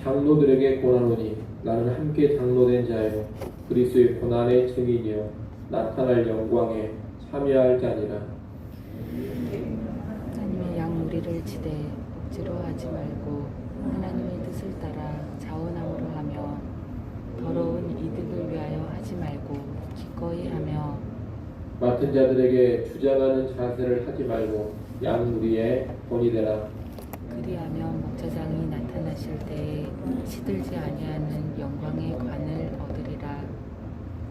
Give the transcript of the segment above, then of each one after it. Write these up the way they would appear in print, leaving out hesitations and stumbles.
장로들에게 고난오니 나는 함께 장로된 자요 그리스도의 고난의 증인이요 나타날 영광에 참여할 자니라. 하나님의 양무리를 지되 억지로 하지 말고 하나님의 뜻을 따라 자원함으로 하며 더러운 이득을 위하여 하지 말고 기꺼이 하며 맡은 자들에게 주장하는 자세를 하지 말고 양무리의 본이 되라. 그리하면 목자장이 나타나실 때에 시들지 아니하는 영광의 관을 얻으리라.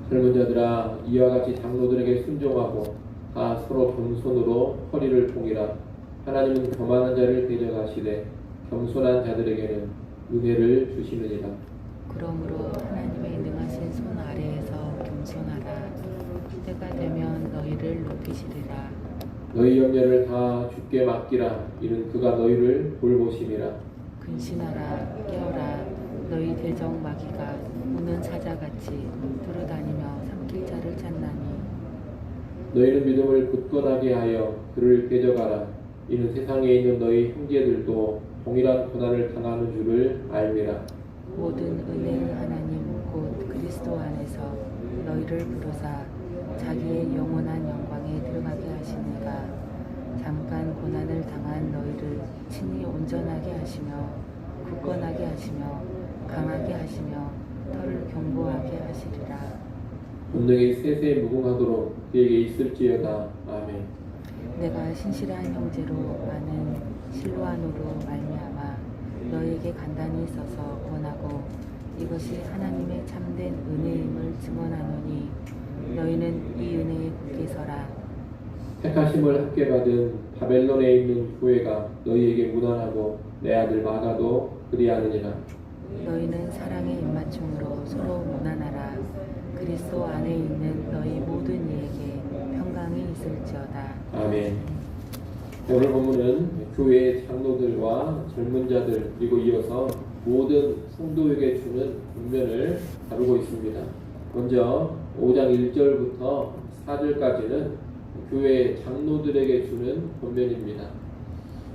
젊은 자들아 이와 같이 장로들에게 순종하고 다 서로 겸손으로 허리를 동이라. 하나님은 교만한 자를 대적하시되 겸손한 자들에게는 은혜를 주시느니라. 그러므로 하나님의 능하신 손 아래에서 겸손하라. 때가 되면 너희를 높이시리라. 너희 염려를 다 주께 맡기라. 이는 그가 너희를 돌보심이라. 근신하라 깨어라. 너희 대적 마귀가 우는 사자같이 돌아다니며 삼킬 자를 찾나니 너희는 믿음을 굳건하게 하여 그를 대적하라. 이는 세상에 있는 너희 형제들도 동일한 고난을 당하는 줄을 알미라. 모든 은혜의 하나님 곧 그리스도 안에서 너희를 부르사 자기의 영원한 영광에 들어가게 하시니가 잠깐 고난을 당한 너희를 친히 온전하게 하시며 굳건하게 하시며 강하게 하시며 털을 견고하게 하시리라. 본능이 세세 무궁하도록 그에게 있을지어다. 아멘. 내가 신실한 형제로 많은 실로아노로 말미암아 너에게 간단히 써서 권하고 이것이 하나님의 참된 은혜임을 증언하노니 너희는 이 은혜에 굳게 서라. 택하심을 함께 받은 바벨론에 있는 교회가 너희에게 무난하고 내 아들 마가도 그리하느니라. 너희는 사랑의 입맞춤으로 서로 무난하라. 그리스도 안에 있는 너희 모든 이에게 평강이 있을지어다. 아멘. 오늘 본문은 교회의 장로들과 젊은 자들 그리고 이어서 모든 성도에게 주는 권면을 다루고 있습니다. 먼저 5장 1절부터 4절까지는 교회 장로들에게 주는 권면입니다.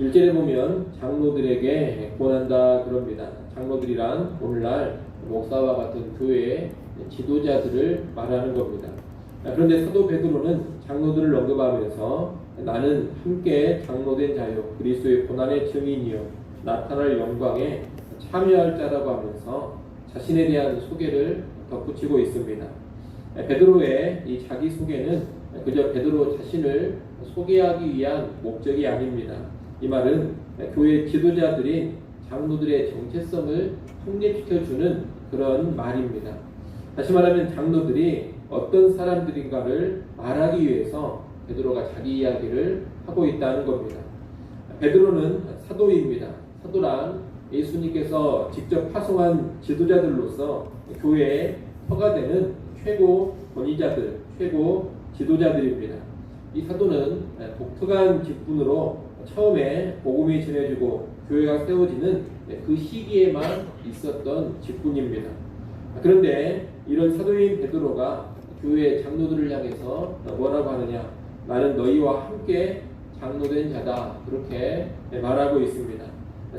1절에 보면 장로들에게 권한다 그럽니다. 장로들이란 오늘날 목사와 같은 교회의 지도자들을 말하는 겁니다. 그런데 사도 베드로는 장로들을 언급하면서 나는 함께 장로된 자요 그리스도의 고난의 증인이요 나타날 영광에 참여할 자라고 하면서 자신에 대한 소개를 덧붙이고 있습니다. 베드로의 이 자기 소개는 그저 베드로 자신을 소개하기 위한 목적이 아닙니다. 이 말은 교회 지도자들인 장로들의 정체성을 확립시켜주는 그런 말입니다. 다시 말하면 장로들이 어떤 사람들인가를 말하기 위해서 베드로가 자기 이야기를 하고 있다는 겁니다. 베드로는 사도입니다. 사도란 예수님께서 직접 파송한 지도자들로서 교회에 허가되는 최고 권위자들, 최고 지도자들입니다. 이 사도는 독특한 직분으로 처음에 복음이 전해지고 교회가 세워지는 그 시기에만 있었던 직분입니다. 그런데 이런 사도인 베드로가 교회 장로들을 향해서 뭐라고 하느냐? 나는 너희와 함께 장로된 자다. 그렇게 말하고 있습니다.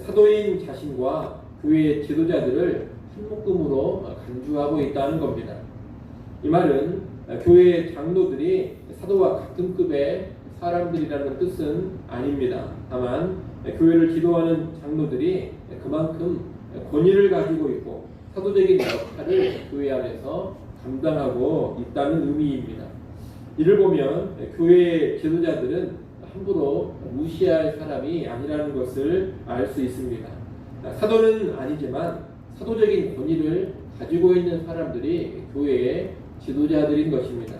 사도인 자신과 교회의 지도자들을 한 묶음으로 간주하고 있다는 겁니다. 이 말은 교회의 장로들이 사도와 같은 급의 사람들이라는 뜻은 아닙니다. 다만 교회를 지도하는 장로들이 그만큼 권위를 가지고 있고 사도적인 역할을 교회 안에서 감당하고 있다는 의미입니다. 이를 보면 교회의 지도자들은 함부로 무시할 사람이 아니라는 것을 알 수 있습니다. 사도는 아니지만 사도적인 권위를 가지고 있는 사람들이 교회의 지도자들인 것입니다.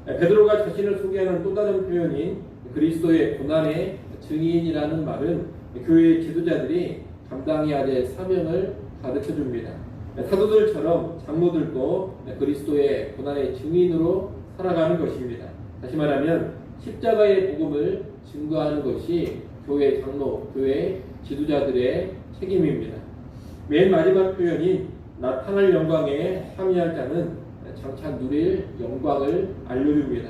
베드로가 자신을 소개하는 또 다른 표현인 그리스도의 고난의 증인이라는 말은 교회의 지도자들이 감당해야 될 사명을 가르쳐 줍니다. 사도들처럼 장로들도 그리스도의 고난의 증인으로 살아가는 것입니다. 다시 말하면 십자가의 복음을 증거하는 것이 교회 장로, 교회 지도자들의 책임입니다. 맨 마지막 표현인 나타날 영광에 참여할 자는 장차 누릴 영광을 알려줍니다.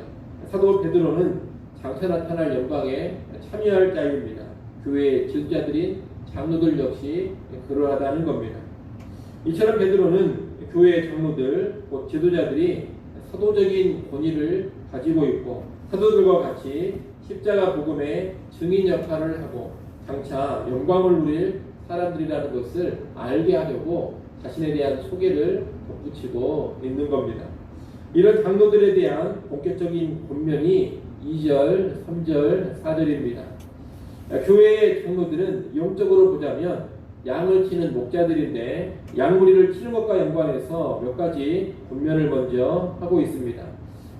사도 베드로는 장차 나타날 영광에 참여할 자입니다. 교회의 지도자들인 장로들 역시 그러하다는 겁니다. 이처럼 베드로는 교회 장로들, 곧 지도자들이 사도적인 권위를 가지고 있고 사도들과 같이 십자가 복음의 증인 역할을 하고 장차 영광을 누릴 사람들이라는 것을 알게 하려고 자신에 대한 소개를 덧붙이고 있는 겁니다. 이런 장로들에 대한 본격적인 권면이 2절, 3절, 4절입니다. 교회의 장로들은 영적으로 보자면 양을 치는 목자들인데 양무리를 치는 것과 연관해서 몇 가지 권면을 먼저 하고 있습니다.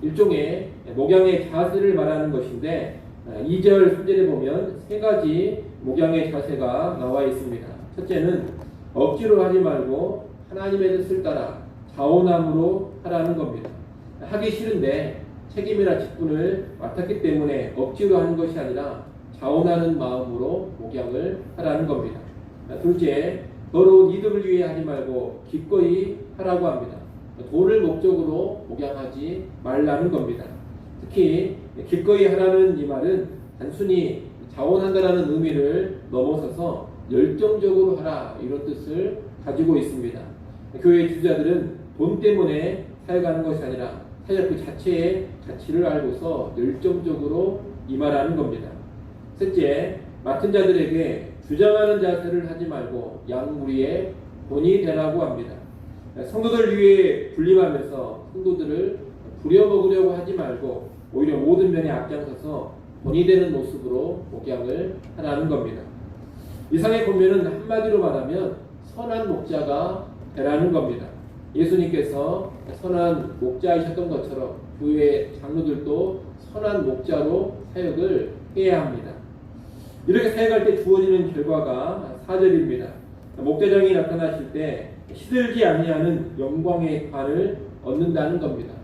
일종의 목양의 자세를 말하는 것인데 2절, 3절에 보면 세 가지 목양의 자세가 나와 있습니다. 첫째는 억지로 하지 말고 하나님의 뜻을 따라 자원함으로 하라는 겁니다. 하기 싫은데 책임이나 직분을 맡았기 때문에 억지로 하는 것이 아니라 자원하는 마음으로 목양을 하라는 겁니다. 둘째, 더러운 이득을 위해 하지 말고 기꺼이 하라고 합니다. 돈을 목적으로 목양하지 말라는 겁니다. 특히 기꺼이 하라는 이 말은 단순히 자원한다라는 의미를 넘어서서 열정적으로 하라 이런 뜻을 가지고 있습니다. 교회 지도자들은 돈 때문에 사역하는 것이 아니라 사역 그 자체의 가치를 알고서 열정적으로 임하라는 겁니다. 셋째, 맡은 자들에게 주장하는 자세를 하지 말고 양무리의 본이 되라고 합니다. 성도들 위해 군림하면서 성도들을 부려먹으려고 하지 말고 오히려 모든 면에 앞장서서 본이 되는 모습으로 목양을 하라는 겁니다. 이상의 권면은 한마디로 말하면 선한 목자가 되라는 겁니다. 예수님께서 선한 목자이셨던 것처럼 교회 장로들도 선한 목자로 사역을 해야 합니다. 이렇게 사역할 때 주어지는 결과가 4절입니다. 목자장이 나타나실 때 시들지 아니하는 영광의 관을 얻는다는 겁니다.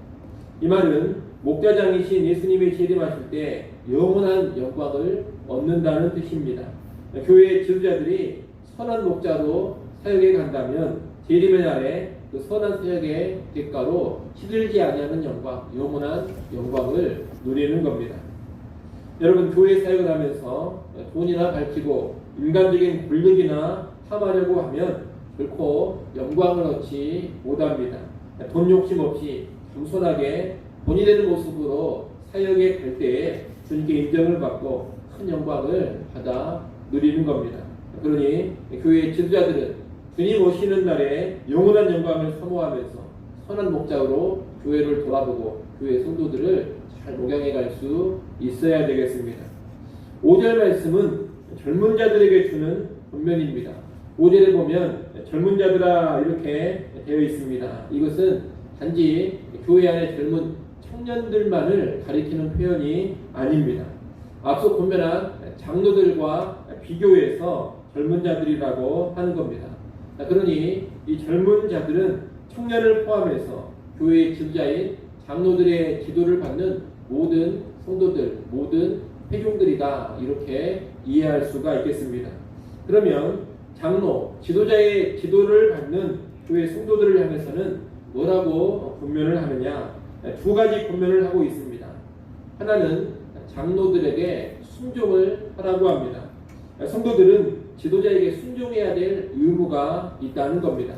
이 말은 목자장이신 예수님의 재림하실 때 영원한 영광을 얻는다는 뜻입니다. 교회의 지도자들이 선한 목자로 사역에 간다면 재림의 날에 그 선한 사역의 대가로 시들지 아니하는 영광, 영원한 영광을 누리는 겁니다. 여러분, 교회 사역을 하면서 돈이나 밝히고 인간적인 권력이나 탐하려고 하면 결코 영광을 얻지 못합니다. 돈 욕심 없이 겸손하게 본이 되는 모습으로 사역에 갈 때에 주님께 인정을 받고 큰 영광을 받아 누리는 겁니다. 그러니 교회 지도자들은 주님 오시는 날에 영원한 영광을 사모하면서 선한 목자로 교회를 돌아보고 교회 성도들을 잘 목양해 갈 수 있어야 되겠습니다. 5절 말씀은 젊은 자들에게 주는 권면입니다. 5절에 보면 젊은 자들아 이렇게 되어 있습니다. 이것은 단지 교회 안에 젊은 청년들만을 가리키는 표현이 아닙니다. 앞서 권면한 장로들과 비교해서 젊은 자들이라고 하는 겁니다. 그러니 이 젊은 자들은 청년을 포함해서 교회의 지도자인 장로들의 지도를 받는 모든 성도들, 모든 회중들이다 이렇게 이해할 수가 있겠습니다. 그러면 장로, 지도자의 지도를 받는 교회 성도들을 향해서는 뭐라고 권면을 하느냐? 두 가지 권면을 하고 있습니다. 하나는 장로들에게 순종을 하라고 합니다. 성도들은 지도자에게 순종해야 될 의무가 있다는 겁니다.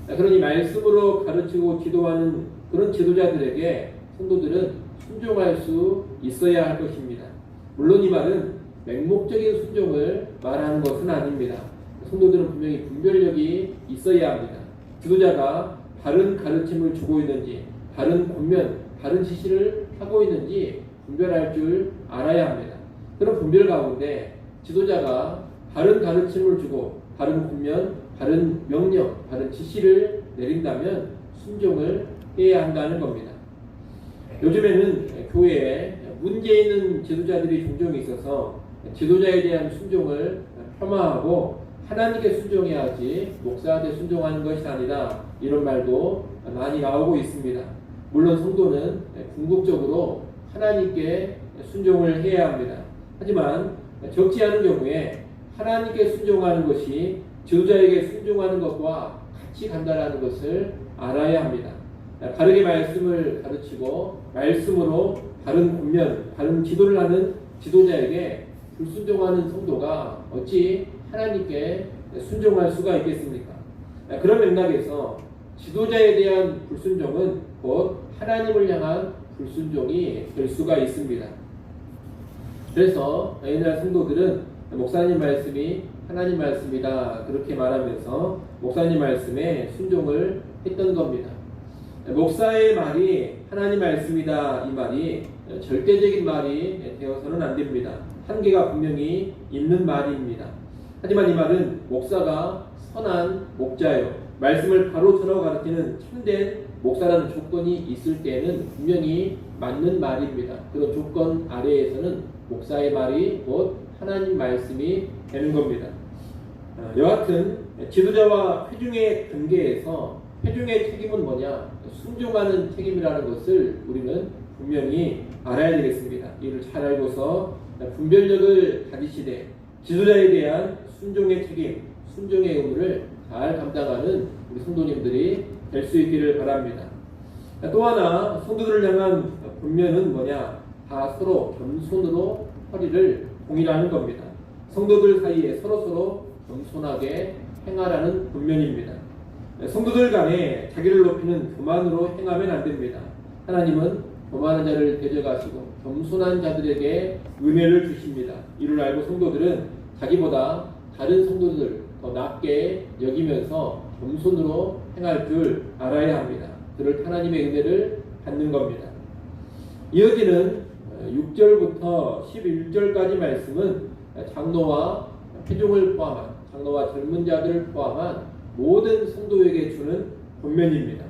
그러니 말씀으로 가르치고 지도하는 그런 지도자들에게 성도들은 순종할 수 있어야 할 것입니다. 물론 이 말은 맹목적인 순종을 말하는 것은 아닙니다. 성도들은 분명히 분별력이 있어야 합니다. 지도자가 바른 가르침을 주고 있는지, 바른 권면, 바른 지시를 하고 있는지 분별할 줄 알아야 합니다. 그런 분별 가운데 지도자가 바른 가르침을 주고 바른 권면, 바른 명령, 바른 지시를 내린다면 순종을 해야 한다는 겁니다. 요즘에는 교회에 문제 있는 지도자들이 종종 있어서 지도자에 대한 순종을 폄하하고 하나님께 순종해야 하지 목사한테 순종하는 것이 아니라 이런 말도 많이 나오고 있습니다. 물론 성도는 궁극적으로 하나님께 순종을 해야 합니다. 하지만 적지 않은 경우에 하나님께 순종하는 것이 지도자에게 순종하는 것과 같이 간다는 것을 알아야 합니다. 바르게 말씀을 가르치고 말씀으로 바른 권면, 바른 지도를 하는 지도자에게 불순종하는 성도가 어찌 하나님께 순종할 수가 있겠습니까? 그런 맥락에서 지도자에 대한 불순종은 곧 하나님을 향한 불순종이 될 수가 있습니다. 그래서 옛날 성도들은 목사님 말씀이 하나님 말씀이다 그렇게 말하면서 목사님 말씀에 순종을 했던 겁니다. 목사의 말이 하나님 말씀이다 이 말이 절대적인 말이 되어서는 안 됩니다. 한계가 분명히 있는 말입니다. 하지만 이 말은 목사가 선한 목자요 말씀을 바로 전하고 가르치는 참된 목사라는 조건이 있을 때에는 분명히 맞는 말입니다. 그런 조건 아래에서는 목사의 말이 곧 하나님 말씀이 되는 겁니다. 여하튼 지도자와 회중의 관계에서 회중의 책임은 뭐냐? 순종하는 책임이라는 것을 우리는 분명히 알아야 되겠습니다. 이를 잘 알고서 분별력을 가지시되 지도자에 대한 순종의 책임, 순종의 의무를 잘 감당하는 우리 성도님들이 될 수 있기를 바랍니다. 또 하나 성도들을 향한 분면은 뭐냐? 다 서로 겸손으로 허리를 동일하는 겁니다. 성도들 사이에 서로서로 겸손하게 행하라는 분면입니다. 성도들 간에 자기를 높이는 교만으로 행하면 안 됩니다. 하나님은 교만한 자를 대적하시고 겸손한 자들에게 은혜를 주십니다. 이를 알고 성도들은 자기보다 다른 성도들 더 낮게 여기면서 겸손으로 행할 줄 알아야 합니다. 그럴 하나님의 은혜를 받는 겁니다. 이어지는 6절부터 11절까지 말씀은 장로와 회중을 포함한 장로와 젊은 자들을 포함한 모든 성도에게 주는 권면입니다.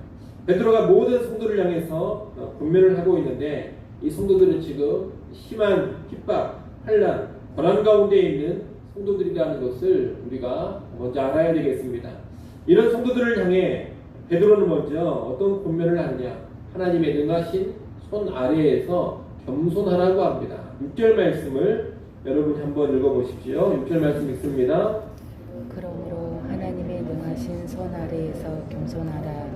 베드로가 모든 성도를 향해서 권면을 하고 있는데 이 성도들은 지금 심한 핍박, 환난, 고난 가운데 있는 성도들이라는 것을 우리가 먼저 알아야 되겠습니다. 이런 성도들을 향해 베드로는 먼저 어떤 권면을 하느냐? 하나님의 능하신 손 아래에서 겸손하라고 합니다. 6절 말씀을 여러분 한번 읽어보십시오. 6절 말씀 읽습니다. 그러므로 하나님의 능하신 손 아래에서 겸손하라.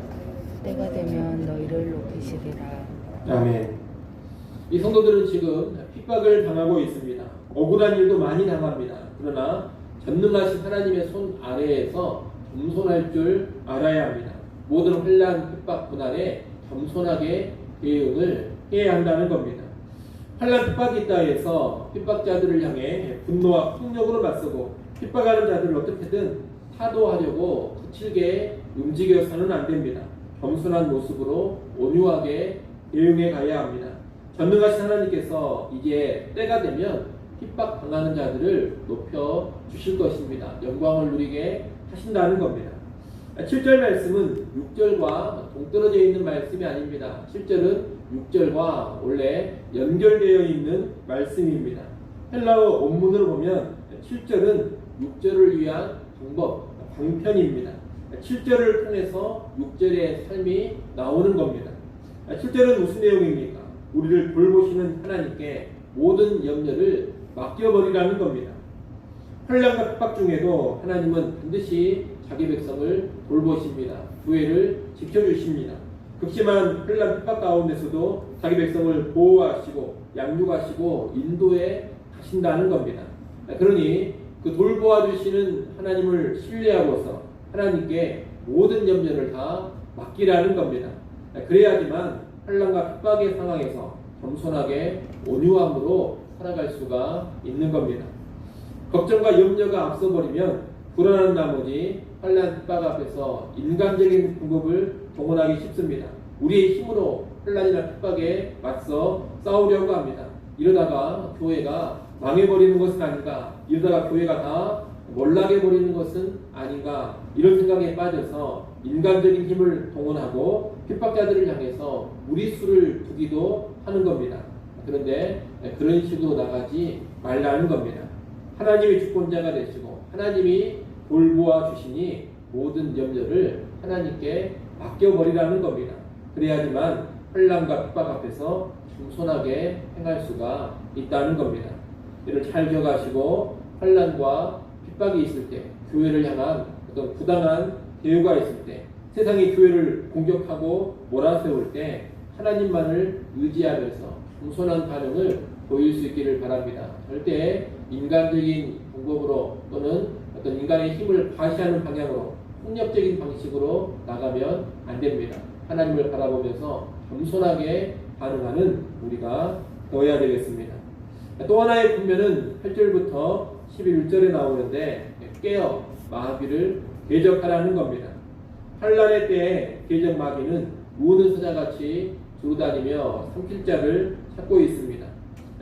때가 되면 너희를 높이시리라. 아멘. 이 성도들은 지금 핍박을 당하고 있습니다. 억울한 일도 많이 당합니다. 그러나 전능하신 하나님의 손 아래에서 겸손할 줄 알아야 합니다. 모든 환난, 핍박, 고난에 겸손하게 대응을 해야 한다는 겁니다. 환난, 핍박이 있다 해서 핍박자들을 향해 분노와 폭력으로 맞서고 핍박하는 자들을 어떻게든 타도하려고 거칠게 움직여서는 안 됩니다. 겸손한 모습으로 온유하게 대응해 가야 합니다. 전능하신 하나님께서 이제 때가 되면 핍박 당하는 자들을 높여 주실 것입니다. 영광을 누리게 하신다는 겁니다. 7절 말씀은 6절과 동떨어져 있는 말씀이 아닙니다. 7절은 6절과 원래 연결되어 있는 말씀입니다. 헬라어 원문으로 보면 7절은 6절을 위한 방편입니다. 7절을 통해서 6절의 삶이 나오는 겁니다. 7절은 무슨 내용입니까? 우리를 돌보시는 하나님께 모든 염려를 맡겨버리라는 겁니다. 환난과 핍박 중에도 하나님은 반드시 자기 백성을 돌보십니다. 교회를 지켜주십니다. 극심한 환난 핍박 가운데서도 자기 백성을 보호하시고 양육하시고 인도해 가신다는 겁니다. 그러니 그 돌보아 주시는 하나님을 신뢰하고서 하나님께 모든 염려를 다 맡기라는 겁니다. 그래야지만 환난과 핍박의 상황에서 겸손하게 온유함으로 살아갈 수가 있는 겁니다. 걱정과 염려가 앞서버리면 불안한 나머지 환난 핍박 앞에서 인간적인 방법을 동원하기 쉽습니다. 우리의 힘으로 환난이나 핍박에 맞서 싸우려고 합니다. 이러다가 교회가 망해버리는 것은 아닌가, 이러다가 교회가 다 몰락해버리는 것은 아닌가, 이런 생각에 빠져서 인간적인 힘을 동원하고 핍박자들을 향해서 무리수를 두기도 하는 겁니다. 그런데 그런 식으로 나가지 말라는 겁니다. 하나님이 주권자가 되시고 하나님이 돌보아 주시니 모든 염려를 하나님께 맡겨버리라는 겁니다. 그래야지만 환난과 핍박 앞에서 겸손하게 행할 수가 있다는 겁니다. 이를 잘 기억하시고 환난과 핍박이 있을 때, 교회를 향한 어떤 부당한 대우가 있을 때, 세상이 교회를 공격하고 몰아세울 때 하나님만을 의지하면서 겸손한 반응을 보일 수 있기를 바랍니다. 절대 인간적인 방법으로 또는 어떤 인간의 힘을 과시하는 방향으로 폭력적인 방식으로 나가면 안 됩니다. 하나님을 바라보면서 겸손하게 반응하는 우리가 되어야 되겠습니다. 또 하나의 분면은 8절부터 11절에 나오는데 깨어 마귀를 대적하라는 겁니다. 환난의 때에 대적 마귀는 우는 사자같이 두루다니며 삼킬 자를 찾고 있습니다.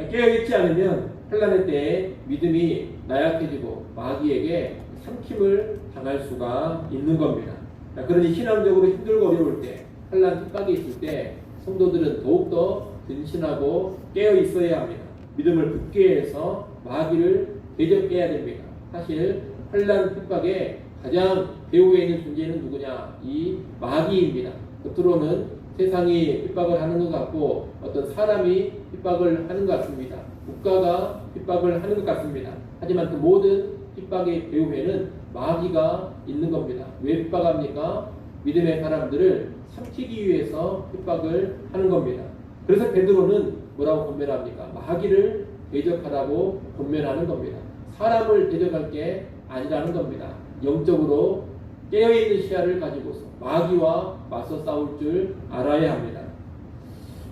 깨어있지 않으면 환난의 때에 믿음이 나약해지고 마귀에게 삼킴을 당할 수가 있는 겁니다. 그러니 신앙적으로 힘들고 어려울 때, 환난 핍박이 있을 때 성도들은 더욱더 근신하고 깨어 있어야 합니다. 믿음을 굳게 해서 마귀를 대적해야 됩니다. 사실 환난 핍박에 가장 배후에 있는 존재는 누구냐? 이 마귀입니다. 겉으로는 세상이 핍박을 하는 것 같고 어떤 사람이 핍박을 하는 것 같습니다. 국가가 핍박을 하는 것 같습니다. 하지만 그 모든 핍박의 배후에는 마귀가 있는 겁니다. 왜 핍박합니까? 믿음의 사람들을 삼키기 위해서 핍박을 하는 겁니다. 그래서 베드로는 뭐라고 권면합니까? 마귀를 대적하라고 권면하는 겁니다. 사람을 대적할 게 아니라는 겁니다. 영적으로 깨어있는 시야를 가지고서 마귀와 맞서 싸울 줄 알아야 합니다.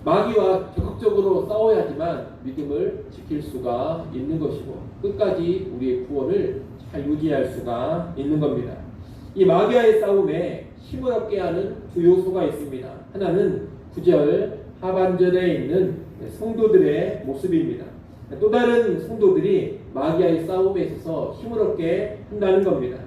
마귀와 적극적으로 싸워야지만 믿음을 지킬 수가 있는 것이고 끝까지 우리의 구원을 잘 유지할 수가 있는 겁니다. 이 마귀와의 싸움에 힘을 얻게 하는 두 요소가 있습니다. 하나는 9절 하반절에 있는 성도들의 모습입니다. 또 다른 성도들이 마귀와의 싸움에 있어서 힘을 얻게 한다는 겁니다.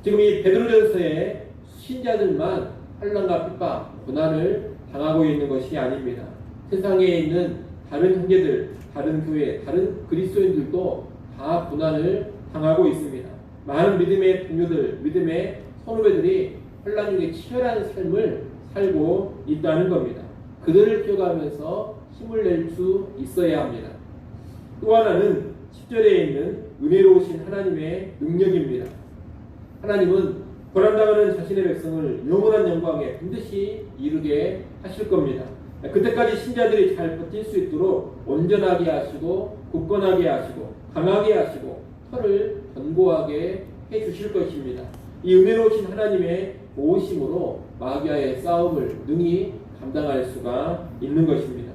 지금 이 베드로전서에 신자들만 환난과 핍박, 고난을 당하고 있는 것이 아닙니다. 세상에 있는 다른 형제들, 다른 교회, 다른 그리스도인들도 다 고난을 당하고 있습니다. 많은 믿음의 동료들, 믿음의 선후배들이 환난 중에 치열한 삶을 살고 있다는 겁니다. 그들을 기억하면서 힘을 낼 수 있어야 합니다. 또 하나는 10절에 있는 은혜로우신 하나님의 능력입니다. 하나님은 고난당하는 자신의 백성을 영원한 영광에 반드시 이루게 하실 겁니다. 그때까지 신자들이 잘 버틸 수 있도록 온전하게 하시고 굳건하게 하시고 강하게 하시고 털을 견고하게 해주실 것입니다. 이 은혜로우신 하나님의 도우심으로 마귀와의 싸움을 능히 감당할 수가 있는 것입니다.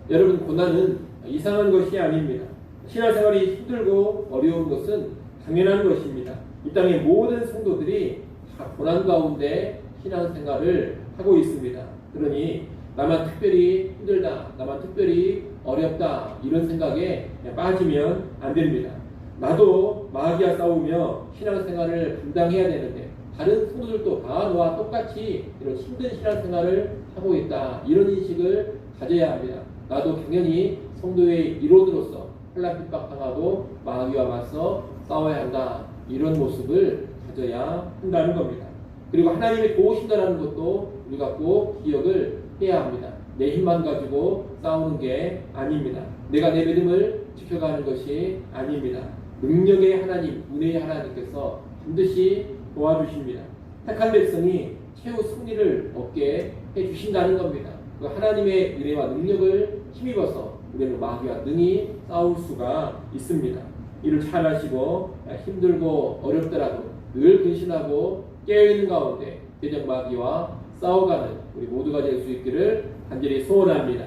여러분, 고난은 이상한 것이 아닙니다. 신앙생활이 힘들고 어려운 것은 당연한 것입니다. 이 땅의 모든 성도들이 다 고난 가운데 신앙생활을 하고 있습니다. 그러니 나만 특별히 힘들다, 나만 특별히 어렵다 이런 생각에 빠지면 안 됩니다. 나도 마귀와 싸우며 신앙생활을 감당해야 되는데 다른 성도들도 다 너와 똑같이 이런 힘든 신앙생활을 하고 있다, 이런 인식을 가져야 합니다. 나도 당연히 성도의 일원으로서 환난 핍박당하고 마귀와 맞서 싸워야 한다, 이런 모습을 가져야 한다는 겁니다. 그리고 하나님이 도우신다는 것도 우리가 꼭 기억을 해야 합니다. 내 힘만 가지고 싸우는 게 아닙니다. 내가 내 믿음을 지켜가는 것이 아닙니다. 능력의 하나님, 은혜의 하나님께서 반드시 도와주십니다. 택한 백성이 최후 승리를 얻게 해주신다는 겁니다. 그 하나님의 은혜와 능력을 힘입어서 우리는 마귀와 능히 싸울 수가 있습니다. 이를 잘 하시고 힘들고 어렵더라도 늘 근신하고 깨어있는 가운데 대적 마귀와 싸워가는 우리 모두가 될 수 있기를 간절히 소원합니다.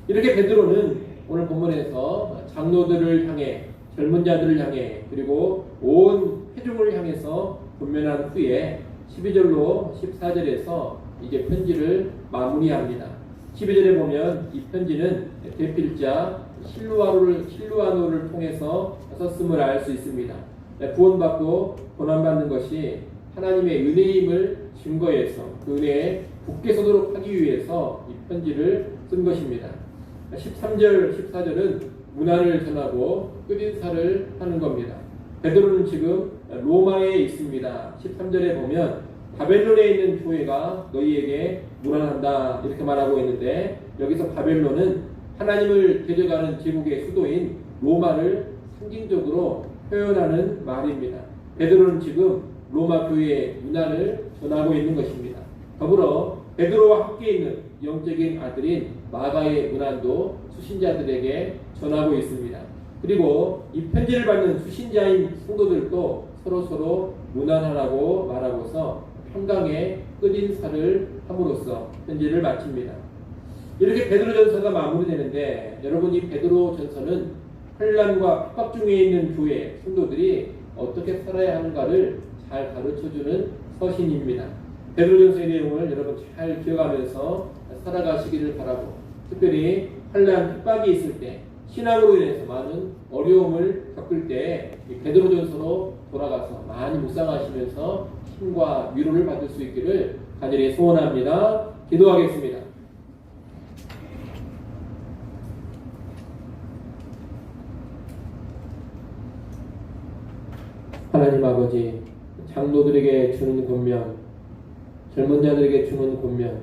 이렇게 베드로는 오늘 본문에서 장로들을 향해, 젊은 자들을 향해, 그리고 온 회중을 향해서 권면한 후에 12절로 14절에서 이제 편지를 마무리합니다. 12절에 보면 이 편지는 대필자 실루아노를 통해서 썼음을 알 수 있습니다. 구원받고 고난받는 것이 하나님의 은혜임을 증거해서 그 은혜에 굳게 서도록 하기 위해서 이 편지를 쓴 것입니다. 13절, 14절은 문안을 전하고 끝인사를 하는 겁니다. 베드로는 지금 로마에 있습니다. 13절에 보면 바벨론에 있는 교회가 너희에게 문안한다 이렇게 말하고 있는데, 여기서 바벨론은 하나님을 대적하는 제국의 수도인 로마를 상징적으로 표현하는 말입니다. 베드로는 지금 로마 교회의 문안을 전하고 있는 것입니다. 더불어 베드로와 함께 있는 영적인 아들인 마가의 문안도 수신자들에게 전하고 있습니다. 그리고 이 편지를 받는 수신자인 성도들도 서로서로 무난하라고 말하고서 평강에 끓인 살을 함으로써 편지를 마칩니다. 이렇게 베드로전서가 마무리되는데 여러분, 이 베드로전서는 환난과 핍박 중에 있는 교회 성도들이 어떻게 살아야 하는가를 잘 가르쳐주는 서신입니다. 베드로전서의 내용을 여러분 잘 기억하면서 살아가시기를 바라고, 특별히 환난 핍박이 있을 때, 신앙으로 인해서 많은 어려움을 겪을 때 이 베드로전서로 돌아가서 많이 묵상하시면서 힘과 위로를 받을 수 있기를 간절히 소원합니다. 기도하겠습니다. 하나님 아버지, 장로들에게 주는 권면, 젊은 자들에게 주는 권면,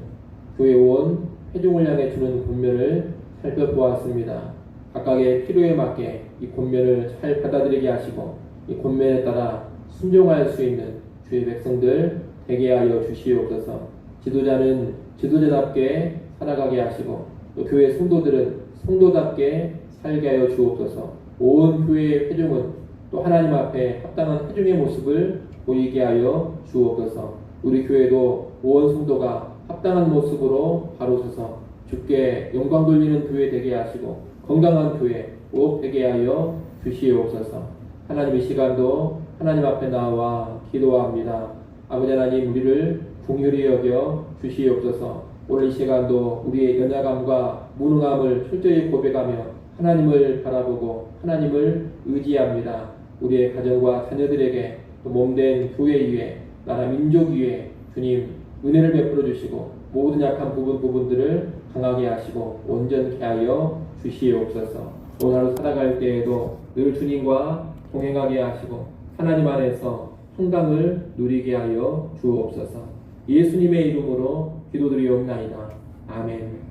교회 온 회중을 향해 주는 권면을 살펴보았습니다. 각각의 필요에 맞게 이 권면을 잘 받아들이게 하시고 이 권면에 따라 순종할 수 있는 주의 백성들 되게 하여 주시옵소서. 지도자는 지도자답게 살아가게 하시고 또 교회 성도들은 성도답게 살게 하여 주옵소서. 온 교회의 회중은 또 하나님 앞에 합당한 회중의 모습을 보이게 하여 주옵소서. 우리 교회도 온 성도가 합당한 모습으로 바로 서서 주께 영광 돌리는 교회 되게 하시고 건강한 교회 꼭 되게 하여 주시옵소서. 하나님, 이 시간도 하나님 앞에 나와 기도합니다. 아버지 하나님, 우리를 긍휼히 여겨 주시옵소서. 오늘 이 시간도 우리의 연약함과 무능함을 철저히 고백하며 하나님을 바라보고 하나님을 의지합니다. 우리의 가정과 자녀들에게 또 몸된 교회 위에, 나라 민족 위에 주님 은혜를 베풀어 주시고 모든 약한 부분들을 강하게 하시고 온전케 하여 주시옵소서. 오늘 하루 살아갈 때에도 늘 주님과 동행하게 하시고 하나님 안에서 평강을 누리게 하여 주옵소서. 예수님의 이름으로 기도드리옵나이다. 아멘.